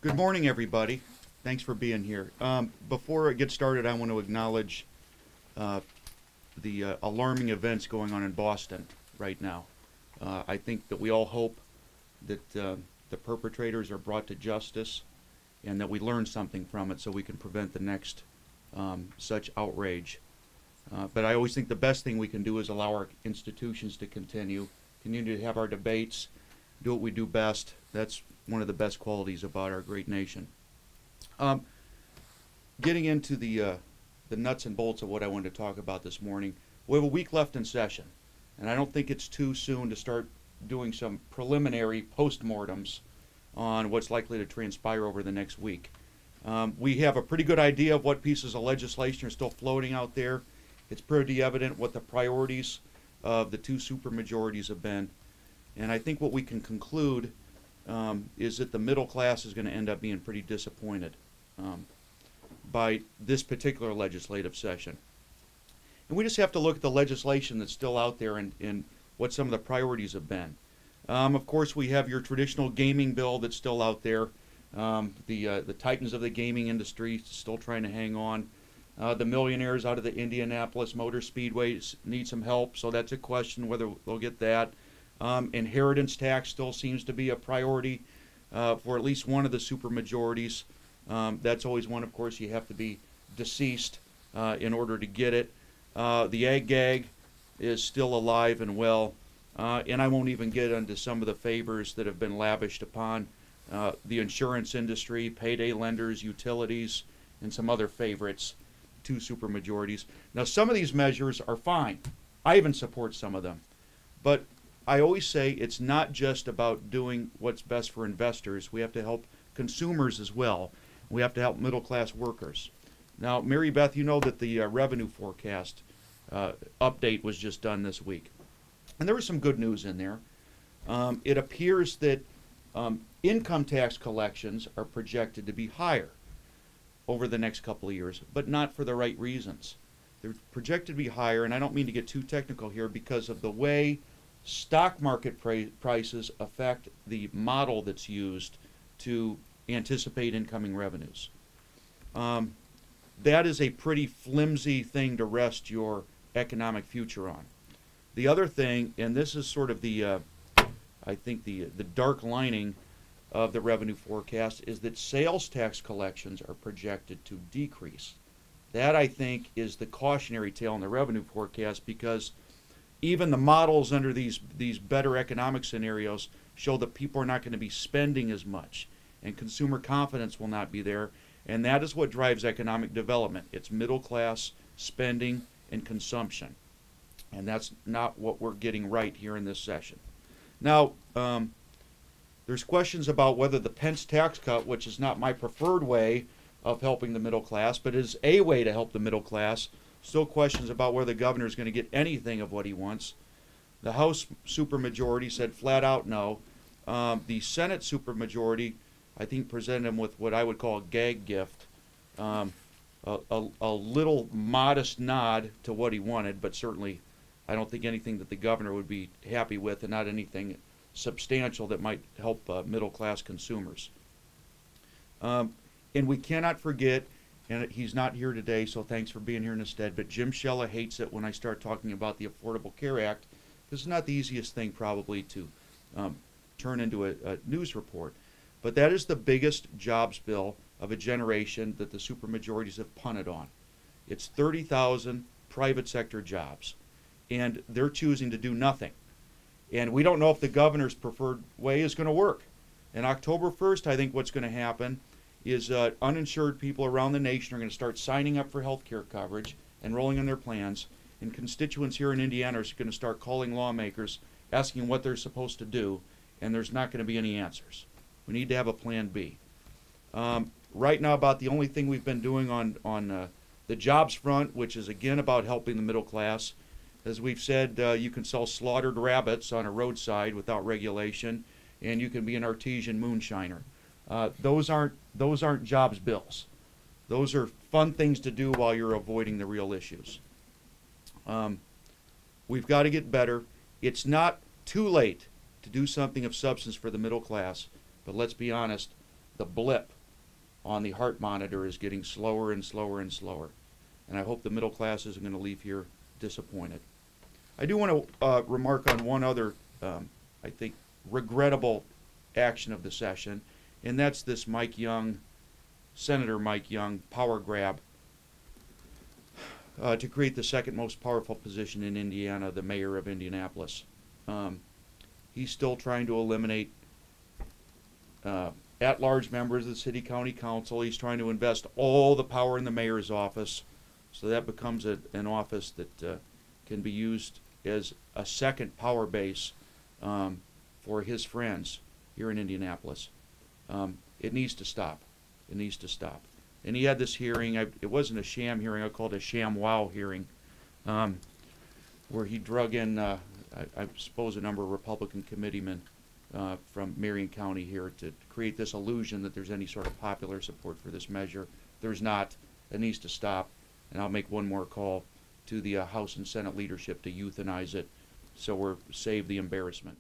Good morning, everybody. Thanks for being here. Before I get started, I want to acknowledge uh, the alarming events going on in Boston right now. I think that we all hope that the perpetrators are brought to justice and that we learn something from it so we can prevent the next such outrage. But I always think the best thing we can do is allow our institutions to continue to have our debates, do what we do best. That's one of the best qualities about our great nation. Getting into the nuts and bolts of what I wanted to talk about this morning, we have a week left in session, and I don't think it's too soon to start doing some preliminary postmortems on what's likely to transpire over the next week. We have a pretty good idea of what pieces of legislation are still floating out there. It's pretty evident what the priorities of the two supermajorities have been, and I think what we can conclude is that the middle class is going to end up being pretty disappointed by this particular legislative session. And we just have to look at the legislation that's still out there and what some of the priorities have been. Of course, we have your traditional gaming bill that's still out there. The titans of the gaming industry still trying to hang on. The millionaires out of the Indianapolis Motor Speedway need some help, so that's a question whether they'll get that. Inheritance tax still seems to be a priority for at least one of the supermajorities. That's always one, of course, you have to be deceased in order to get it. The ag gag is still alive and well, and I won't even get into some of the favors that have been lavished upon the insurance industry, payday lenders, utilities, and some other favorites, two supermajorities. Now, some of these measures are fine. I even support some of them. But I always say it's not just about doing what's best for investors. We have to help consumers as well. We have to help middle-class workers. Now, Mary Beth, you know that the revenue forecast update was just done this week. And there was some good news in there. It appears that income tax collections are projected to be higher over the next couple of years, but not for the right reasons. They're projected to be higher, and I don't mean to get too technical here, because of the way stock market prices affect the model that's used to anticipate incoming revenues. That is a pretty flimsy thing to rest your economic future on. The other thing, and this is sort of the, I think the dark lining of the revenue forecast, is that sales tax collections are projected to decrease. That, I think, is the cautionary tale in the revenue forecast, because even the models under these better economic scenarios show that people are not going to be spending as much, and consumer confidence will not be there, and that is what drives economic development. It's middle class spending and consumption, and that's not what we're getting right here in this session. Now, there's questions about whether the Pence tax cut, which is not my preferred way of helping the middle class, but is a way to help the middle class. Still questions about whether the governor is going to get anything of what he wants. The House supermajority said flat out no. The Senate supermajority, I think, presented him with what I would call a gag gift, a little modest nod to what he wanted, but certainly I don't think anything that the governor would be happy with, and not anything substantial that might help middle-class consumers. And we cannot forget, and he's not here today, so thanks for being here instead, but Jim Shella hates it when I start talking about the Affordable Care Act. This is not the easiest thing probably to turn into a news report, but that is the biggest jobs bill of a generation that the supermajorities have punted on. It's 30,000 private sector jobs, and they're choosing to do nothing. And we don't know if the governor's preferred way is going to work. And October 1st, I think what's going to happen is uninsured people around the nation are going to start signing up for health care coverage, enrolling in their plans, and constituents here in Indiana are going to start calling lawmakers, asking what they're supposed to do, and there's not going to be any answers. We need to have a plan B. Right now, about the only thing we've been doing on the jobs front, which is again about helping the middle class. As we've said, you can sell slaughtered rabbits on a roadside without regulation, and you can be an artesian moonshiner. Those aren't jobs bills. Those are fun things to do while you're avoiding the real issues. We've got to get better. It's not too late to do something of substance for the middle class, but let's be honest, the blip on the heart monitor is getting slower and slower and slower. And I hope the middle class isn't going to leave here disappointed. I do want to remark on one other, I think, regrettable action of the session, and that's this Mike Young, Senator Mike Young, power grab to create the second most powerful position in Indiana, the mayor of Indianapolis. He's still trying to eliminate at-large members of the city county council. He's trying to invest all the power in the mayor's office, so that becomes an office that can be used as a second power base for his friends here in Indianapolis. It needs to stop. It needs to stop. And he had this hearing. It wasn't a sham hearing. I called it a sham wow hearing, where he drug in, I suppose, a number of Republican committeemen from Marion County here to create this illusion that there's any sort of popular support for this measure. There's not. It needs to stop. And I'll make one more call to the House and Senate leadership to euthanize it so we're save the embarrassment.